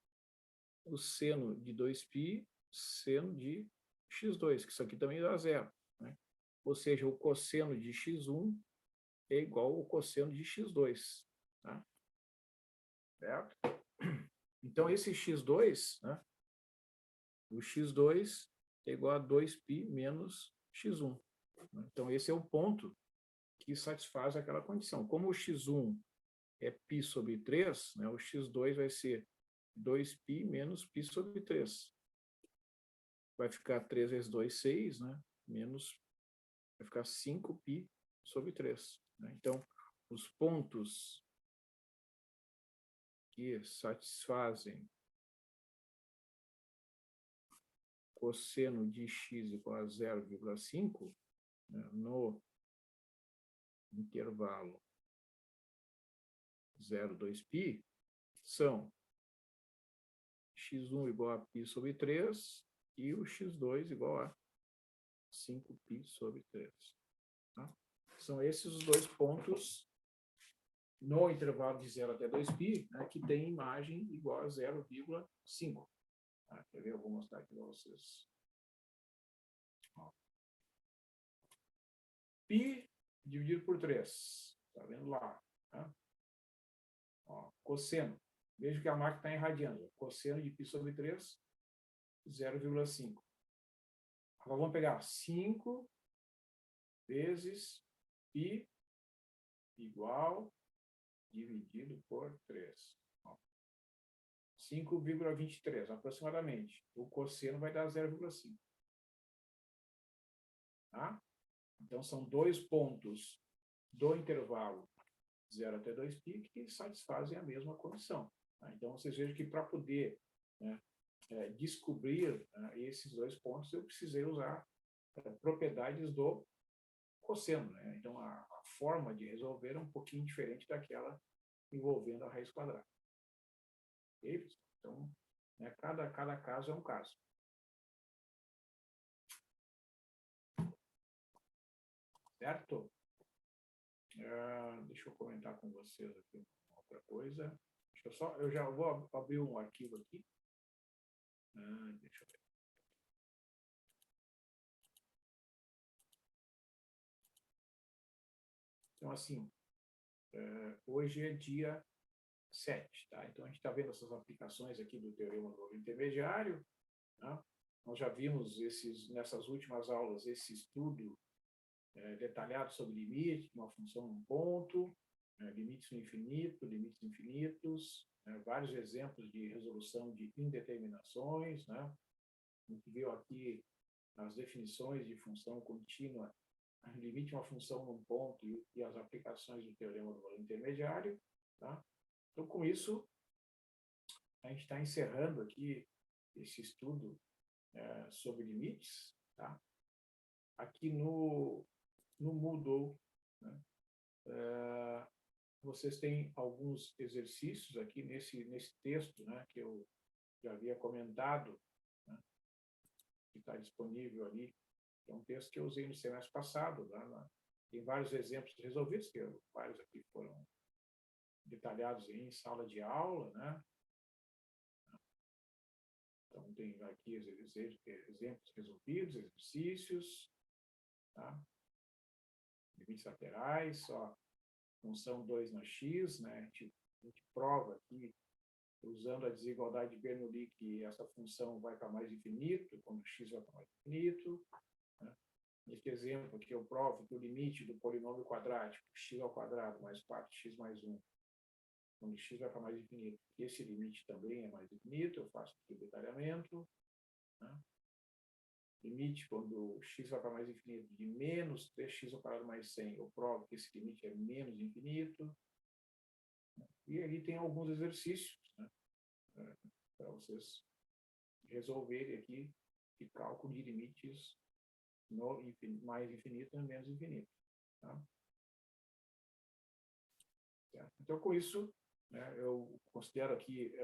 o seno de 2π, seno de x2, que isso aqui também dá zero. Né? Ou seja, o cosseno de x1 é igual ao cosseno de x2. Tá? Certo? Então, esse x2, né, o x2 é igual a 2π menos x1. Então, esse é o ponto que satisfaz aquela condição. Como o x1 é π sobre 3, né, o x2 vai ser 2π menos π sobre 3. Vai ficar 3 vezes 2, 6, né, menos, vai ficar 5π sobre 3. Né? Então, os pontos que satisfazem cosseno de x igual a 0,5, né, no intervalo 0,2π, são x1 igual a π sobre 3 e o x2 igual a 5π sobre 3. Tá? São esses os dois pontos no intervalo de 0 até 2π, né, que tem imagem igual a 0,5. Tá? Quer ver? Eu vou mostrar aqui para vocês. Ó. Π dividido por 3. Está vendo lá? Tá? Ó, cosseno. Veja que a máquina está irradiando. Cosseno de π sobre 3, 0,5. Agora vamos pegar 5 vezes π igual dividido por 3. 5,23 aproximadamente. O cosseno vai dar 0,5. Tá? Então, são dois pontos do intervalo 0 até 2π que satisfazem a mesma condição. Tá? Então, vocês vejam que para poder, né, descobrir esses dois pontos, eu precisei usar propriedades do cosseno, né? Então, a forma de resolver é um pouquinho diferente daquela envolvendo a raiz quadrada. Ok? Então, né, cada caso é um caso. Certo? Deixa eu comentar com vocês aqui outra coisa. Eu já vou abrir um arquivo aqui. Deixa eu ver. Então, assim, hoje é dia 7, tá? Então, a gente está vendo essas aplicações aqui do teorema do valor intermediário, tá? Nós já vimos nessas últimas aulas esse estudo detalhado sobre limite, uma função num ponto, limites no infinito, limites infinitos, vários exemplos de resolução de indeterminações, né? A gente viu aqui as definições de função contínua, limite de uma função num ponto e as aplicações do teorema do valor intermediário, tá? Então, com isso, a gente está encerrando aqui esse estudo sobre limites, tá? Aqui no Moodle, né? Vocês têm alguns exercícios aqui nesse texto, né, que eu já havia comentado, né, que está disponível ali. É um texto que eu usei no semestre passado. Tem vários exemplos resolvidos, que vários aqui foram detalhados em sala de aula, né? Então, tem aqui exemplos resolvidos, exercícios, tá? Limites laterais, função 2 na x, né? A gente prova aqui, usando a desigualdade de Bernoulli, que essa função vai para mais infinito, quando x vai para mais infinito, né? Neste exemplo aqui, eu provo que o limite do polinômio quadrático, x ao quadrado mais 4x mais 1, quando x vai para mais infinito, que esse limite também é mais infinito, eu faço aqui o detalhamento, né? Limite, quando x vai para mais infinito, de menos 3x ao quadrado mais 100, eu provo que esse limite é menos infinito. E ali tem alguns exercícios, né, para vocês resolverem aqui de cálculo de limites no mais infinito e menos infinito. Tá? Então, com isso, né, eu considero aqui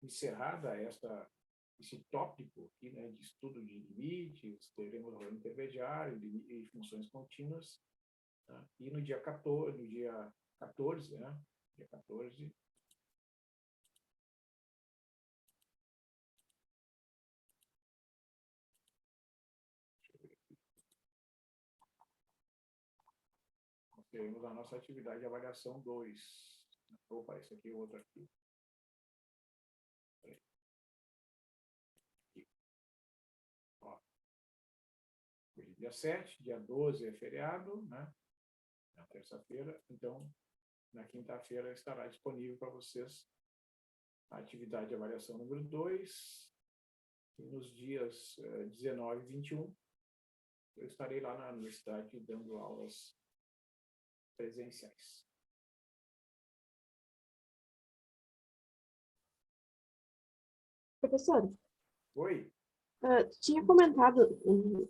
encerrada esse tópico aqui, né, de estudo de limites, teorema do valor intermediário e funções contínuas. Tá? E no dia 14, né, dia 14, teremos a nossa atividade de avaliação 2. Opa, esse aqui é o outro arquivo. Ó, hoje é dia 7, dia 12 é feriado, né? Na terça-feira, então, na quinta-feira estará disponível para vocês a atividade de avaliação número 2, e nos dias 19 e 21, eu estarei lá na universidade dando aulas presenciais. Professor, Oi? tinha comentado,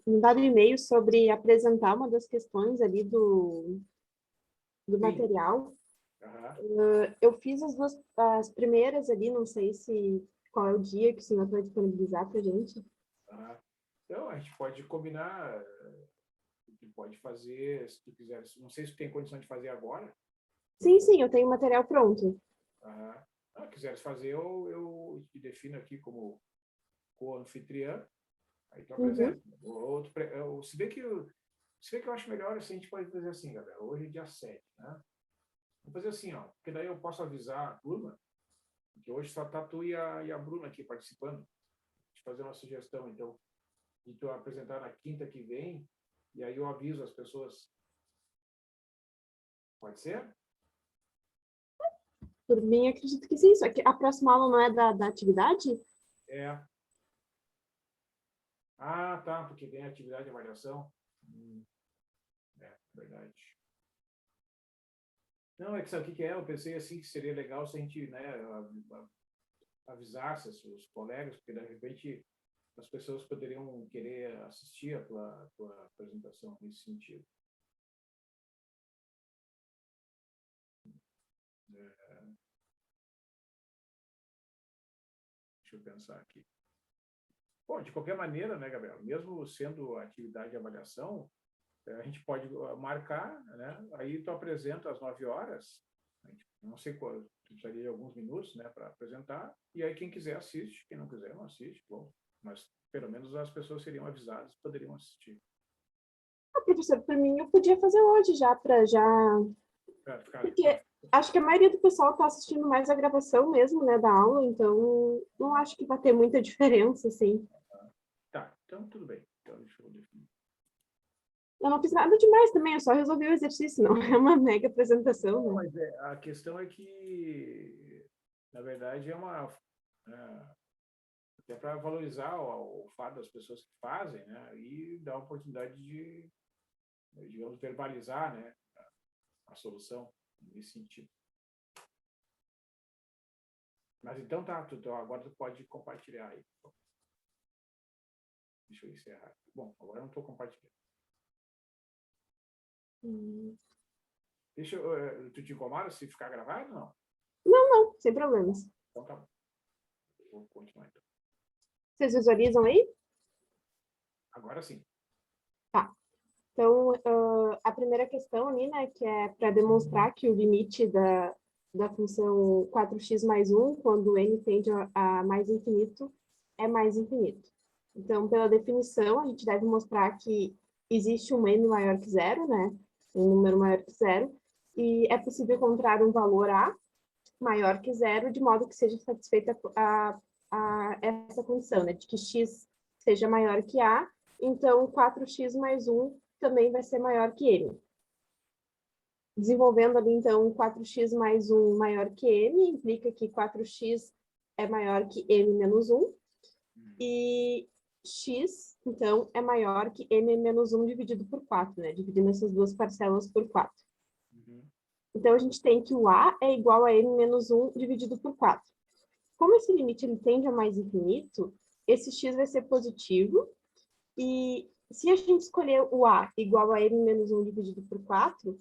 me dado um e-mail sobre apresentar uma das questões ali do Sim. material. Uhum. Eu fiz as primeiras ali, não sei qual é o dia que o senhor vai disponibilizar para a gente. Uhum. Então, a gente pode combinar, pode fazer, se tu quiser. Não sei se tu tem condição de fazer agora. Sim, eu tenho o material pronto. Se quiseres fazer, eu te defino aqui como co-anfitriã, aí tu apresenta. Se bem que eu acho melhor, assim, a gente pode fazer assim, galera, hoje é dia 7, né? Vamos fazer assim, ó, porque daí eu posso avisar a turma, que hoje só tá tu e a Bruna aqui participando, de fazer uma sugestão, então, de tu apresentar na quinta que vem, e aí eu aviso as pessoas. Pode ser? Por mim, acredito que sim, só que a próxima aula não é da atividade? É. Ah, tá, porque tem atividade de avaliação. Verdade. Não, é que sabe o que é? Eu pensei assim que seria legal se a gente, né, avisasse os colegas, porque de repente as pessoas poderiam querer assistir a tua apresentação nesse sentido. Deixa eu pensar aqui. Bom, de qualquer maneira, né, Gabriel, mesmo sendo atividade de avaliação, a gente pode marcar, né? Aí tu apresenta às 9 horas, não sei qual, precisaria de alguns minutos, né, para apresentar, e aí quem quiser assiste, quem não quiser não assiste, bom, mas pelo menos as pessoas seriam avisadas e poderiam assistir. Professor, para mim eu podia fazer hoje já, para já... Porque acho que a maioria do pessoal está assistindo mais a gravação mesmo, né, da aula, então não acho que vai ter muita diferença, assim. Tá, então tudo bem. Então deixa eu definir. Eu não fiz nada demais também, eu só resolvi o exercício, não é uma mega apresentação, né? Mas a questão é que, na verdade, até para valorizar o fato das pessoas que fazem, né, e dar a oportunidade de, digamos, verbalizar, né, a solução nesse sentido. Mas então tá, agora tu pode compartilhar aí. Deixa eu encerrar. Bom, agora eu não estou compartilhando. Tu te incomoda se ficar gravado ou não? Não, sem problemas. Então tá bom. Vou continuar então. Vocês visualizam aí? Agora sim. Tá. Então, a primeira questão ali, né, que é para demonstrar que o limite da função 4x mais 1, quando n tende a mais infinito, é mais infinito. Então, pela definição, a gente deve mostrar que existe um n maior que zero, né, um número maior que zero, e é possível encontrar um valor a maior que zero, de modo que seja satisfeita essa condição, né, de que x seja maior que a, então 4x mais 1 também vai ser maior que m. Desenvolvendo ali, então, 4x mais 1 maior que m, implica que 4x é maior que m menos 1, e x, então, é maior que m menos 1 dividido por 4, né? Dividindo essas duas parcelas por 4. Então, a gente tem que o a é igual a m menos 1 dividido por 4. Como esse limite ele tende a mais infinito, esse x vai ser positivo, e se a gente escolher o a igual a m menos 1 dividido por 4,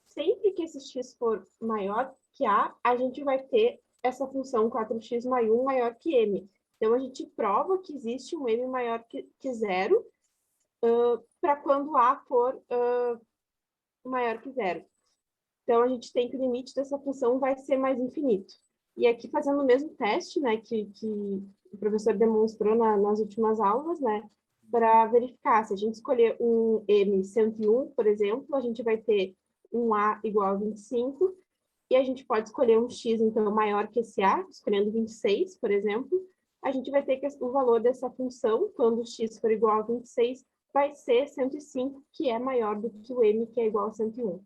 sempre que esse x for maior que a gente vai ter essa função 4x mais 1 maior que m. Então, a gente prova que existe um m maior que zero para quando a for maior que zero. Então, a gente tem que o limite dessa função vai ser mais infinito. E aqui, fazendo o mesmo teste, né, que o professor demonstrou nas últimas aulas, né, para verificar, se a gente escolher um m 101, por exemplo, a gente vai ter um a igual a 25, e a gente pode escolher um x, então, maior que esse a, escolhendo 26, por exemplo, a gente vai ter que o valor dessa função, quando x for igual a 26, vai ser 105, que é maior do que o m, que é igual a 101.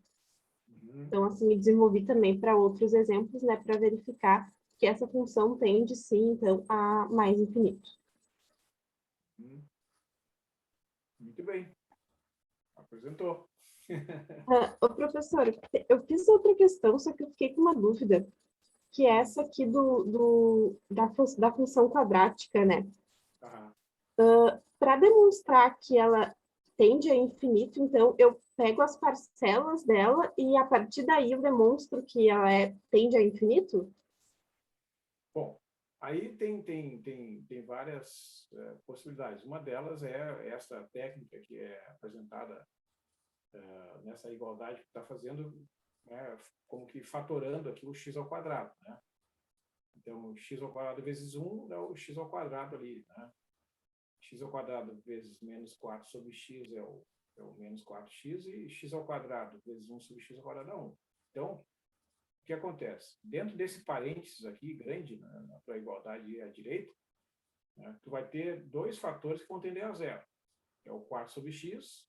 Então, assim, me desenvolvi também para outros exemplos, né, para verificar que essa função tende, sim, então, a mais infinito. Muito bem. Apresentou. Ô, professor, eu fiz outra questão, só que eu fiquei com uma dúvida, que é essa aqui da função quadrática, né? Para demonstrar que ela tende a infinito, então, eu pego as parcelas dela e, a partir daí, eu demonstro que ela tende a infinito? Bom, aí tem várias possibilidades. Uma delas é essa técnica que é apresentada nessa igualdade que está fazendo, né, como que fatorando aqui o x ao quadrado, né? Então, x ao quadrado vezes 1 dá o x ao quadrado ali, né? X ao quadrado vezes menos 4 sobre x é o menos 4x, e x ao quadrado vezes 1 sobre x ao quadrado é 1. Então, o que acontece? Dentro desse parênteses aqui, grande, né, na tua igualdade à direita, né, tu vai ter dois fatores que vão tender a zero. É o 4 sobre x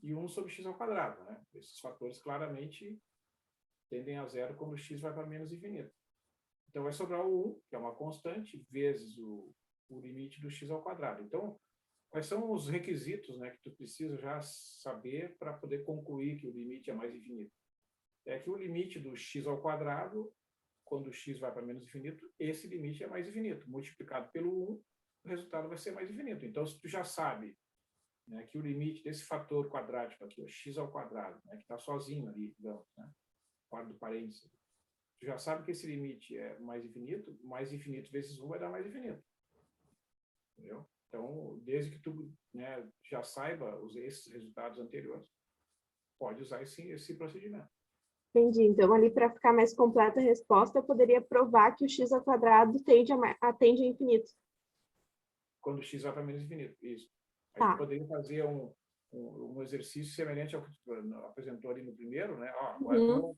e 1 sobre x ao quadrado. Né? Esses fatores claramente tendem a zero quando x vai para menos infinito. Então, vai sobrar o 1, que é uma constante, vezes o limite do x ao quadrado. Então, quais são os requisitos, né, que tu precisa já saber para poder concluir que o limite é mais infinito? É que o limite do x ao quadrado, quando o x vai para menos infinito, esse limite é mais infinito. Multiplicado pelo 1, o resultado vai ser mais infinito. Então, se tu já sabe, né, que o limite desse fator quadrático aqui, o x ao quadrado, né, que está sozinho ali, digamos, né, fora do parênteses, tu já sabe que esse limite é mais infinito vezes 1 vai dar mais infinito. Entendeu? Então, desde que tu, né, já saiba esses resultados anteriores, pode usar esse procedimento. Entendi. Então, ali, para ficar mais completa a resposta, eu poderia provar que o x ao quadrado tende a infinito. Quando x vai para menos infinito, isso. Aí Tá. tu poderia fazer um exercício semelhante ao que tu apresentou ali no primeiro, né? Ó, agora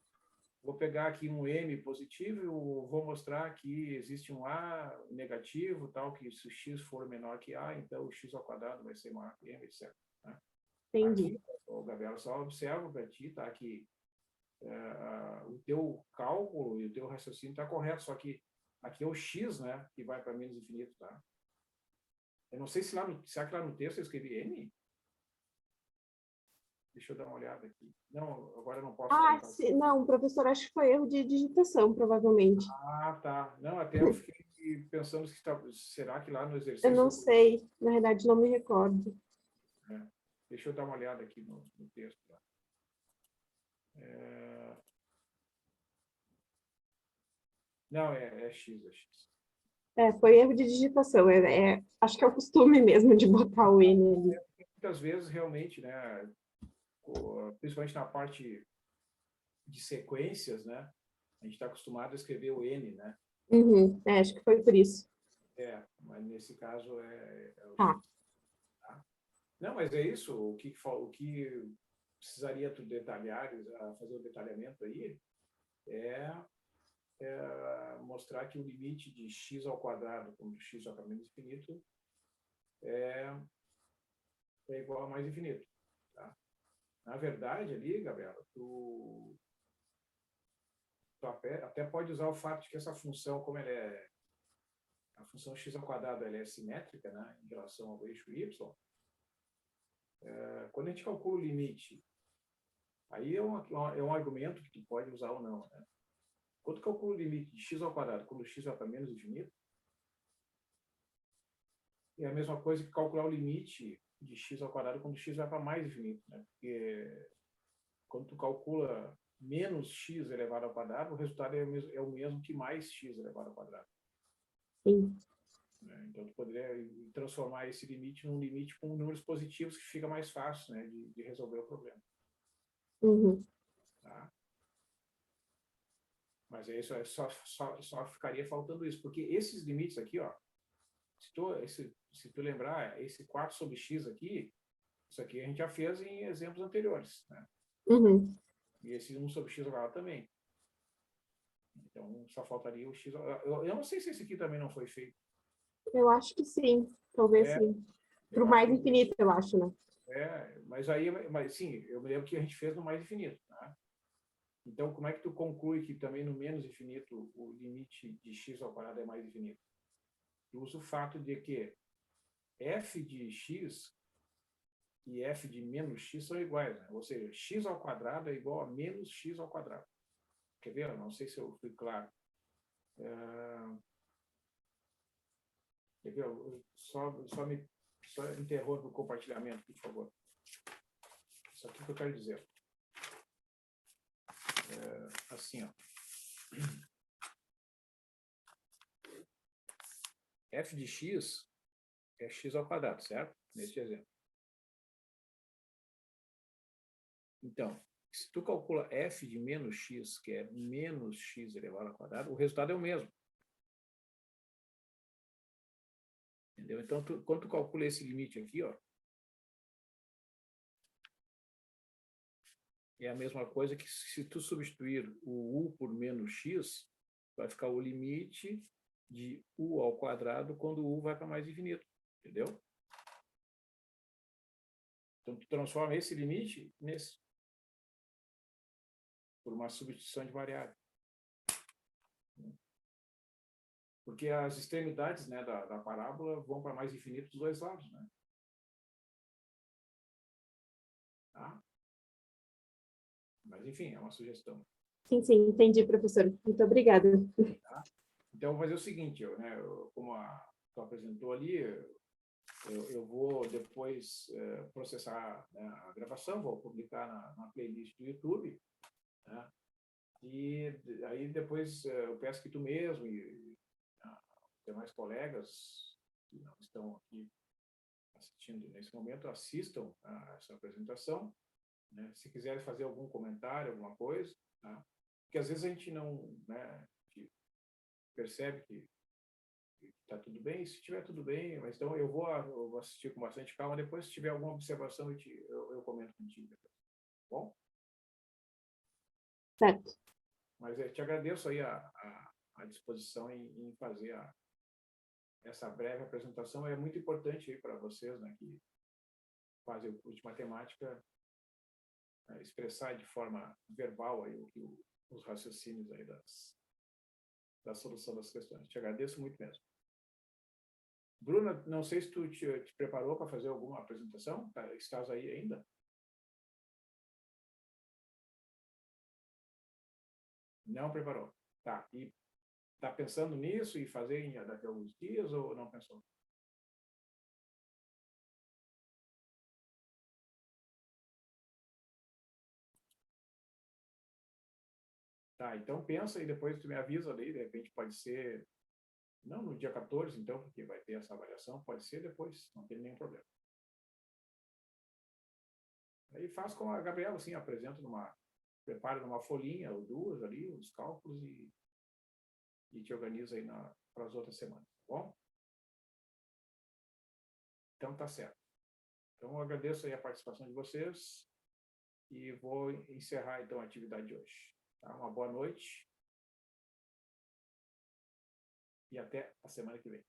vou pegar aqui um m positivo e vou mostrar que existe um a negativo, tal, que se o x for menor que a, então o x ao quadrado vai ser maior que m, etc. Né? Entendi. Aqui, o Gabriel, só observa para ti, tá? Que o teu cálculo e o teu raciocínio está correto, só que aqui é o x, né, que vai para menos infinito, tá? Eu não sei se será que lá no texto eu escrevi n? Deixa eu dar uma olhada aqui. Não, agora eu não posso contar. Não, professor, acho que foi erro de digitação, provavelmente. Ah, tá. Não, até eu fiquei pensando se será que lá no exercício... Eu não sei, na verdade, não me recordo. Deixa eu dar uma olhada aqui no texto. Tá? Não, é x, é x. Foi erro de digitação. Acho que é o costume mesmo de botar o N ali. Muitas vezes, realmente, né, principalmente na parte de sequências, né, a gente está acostumado a escrever o N, né? Uhum. Acho que foi por isso. Mas nesse caso é o Tá. X. Tá? Não, mas é isso. O que precisaria tu detalhar, fazer o detalhamento aí, é mostrar que o limite de x ao quadrado, quando x vai para menos infinito, é igual a mais infinito. Tá? Na verdade, ali, Gabriela, tu até pode usar o fato de que essa função, como ela é a função x ao quadrado, ela é simétrica, né, em relação ao eixo y, quando a gente calcula o limite, aí é um argumento que tu pode usar ou não. Né? Quando tu calcula o limite de x ao quadrado, quando x vai para menos infinito, é a mesma coisa que calcular o limite de x ao quadrado quando x vai para mais infinito. Né? Porque quando tu calcula menos x elevado ao quadrado, o resultado é o mesmo que mais x elevado ao quadrado. Sim. Então, tu poderia transformar esse limite num limite com números positivos, que fica mais fácil, né, de resolver o problema. Uhum. Tá? Mas isso só ficaria faltando isso, porque esses limites aqui, ó, se tu lembrar, esse 4 sobre x aqui, isso aqui a gente já fez em exemplos anteriores, né? Uhum. E esse 1 sobre x agora também. Então, só faltaria o x. Eu não sei se esse aqui também não foi feito. Eu acho que sim, talvez sim. Para o mais infinito, eu acho, né? Mas sim, eu me lembro que a gente fez no mais infinito. Tá? Então, como é que tu conclui que também no menos infinito o limite de x ao quadrado é mais infinito? Tu usa o fato de que f de x e f de menos x são iguais, né? Ou seja, x ao quadrado é igual a menos x ao quadrado. Quer ver? Não sei se eu fui claro. Quer ver? Só interrompe o compartilhamento, por favor. Isso aqui que eu quero dizer. Assim, ó. F de x é x ao quadrado, certo? Neste exemplo. Então, se tu calcula f de menos x, que é menos x elevado ao quadrado, o resultado é o mesmo. Entendeu? Então, quando tu calcula esse limite aqui, ó, é a mesma coisa que se tu substituir o u por menos x, vai ficar o limite de u ao quadrado quando o u vai para mais infinito. Entendeu? Então, tu transforma esse limite nesse, por uma substituição de variável. Porque as extremidades, né, da parábola vão para mais infinito dos dois lados. Né? Tá? Mas, enfim, é uma sugestão. Sim, sim, entendi, professor. Muito obrigada. Tá? Então, eu vou fazer o seguinte, como tu apresentou ali, eu vou depois processar, né, a gravação, vou publicar na playlist do YouTube, né? E aí depois eu peço que tu mesmo e os demais colegas que não estão aqui assistindo nesse momento assistam a essa apresentação, né? Se quiserem fazer algum comentário, alguma coisa, tá? Porque às vezes a gente não, né, percebe que está tudo bem, se estiver tudo bem, mas então eu vou assistir com bastante calma, depois se tiver alguma observação eu comento contigo, tá bom? Certo. Mas eu te agradeço aí a disposição em fazer essa breve apresentação, é muito importante aí para vocês, né, que fazem o curso de matemática, expressar de forma verbal aí os raciocínios aí da solução das questões. Te agradeço muito mesmo. Bruna, não sei se tu te preparou para fazer alguma apresentação, tá? Estás aí ainda? Não preparou. Tá. E tá pensando nisso e fazer daqui a alguns dias ou não pensou? Tá, então pensa e depois tu me avisa ali, de repente pode ser, não no dia 14, então, porque vai ter essa avaliação, pode ser depois, não tem nenhum problema. Aí faz com a Gabriela, assim, prepara numa folhinha ou duas ali, os cálculos e te organiza aí para as outras semanas, tá bom? Então tá certo. Então eu agradeço aí a participação de vocês e vou encerrar então a atividade de hoje. Tá? Uma boa noite e até a semana que vem.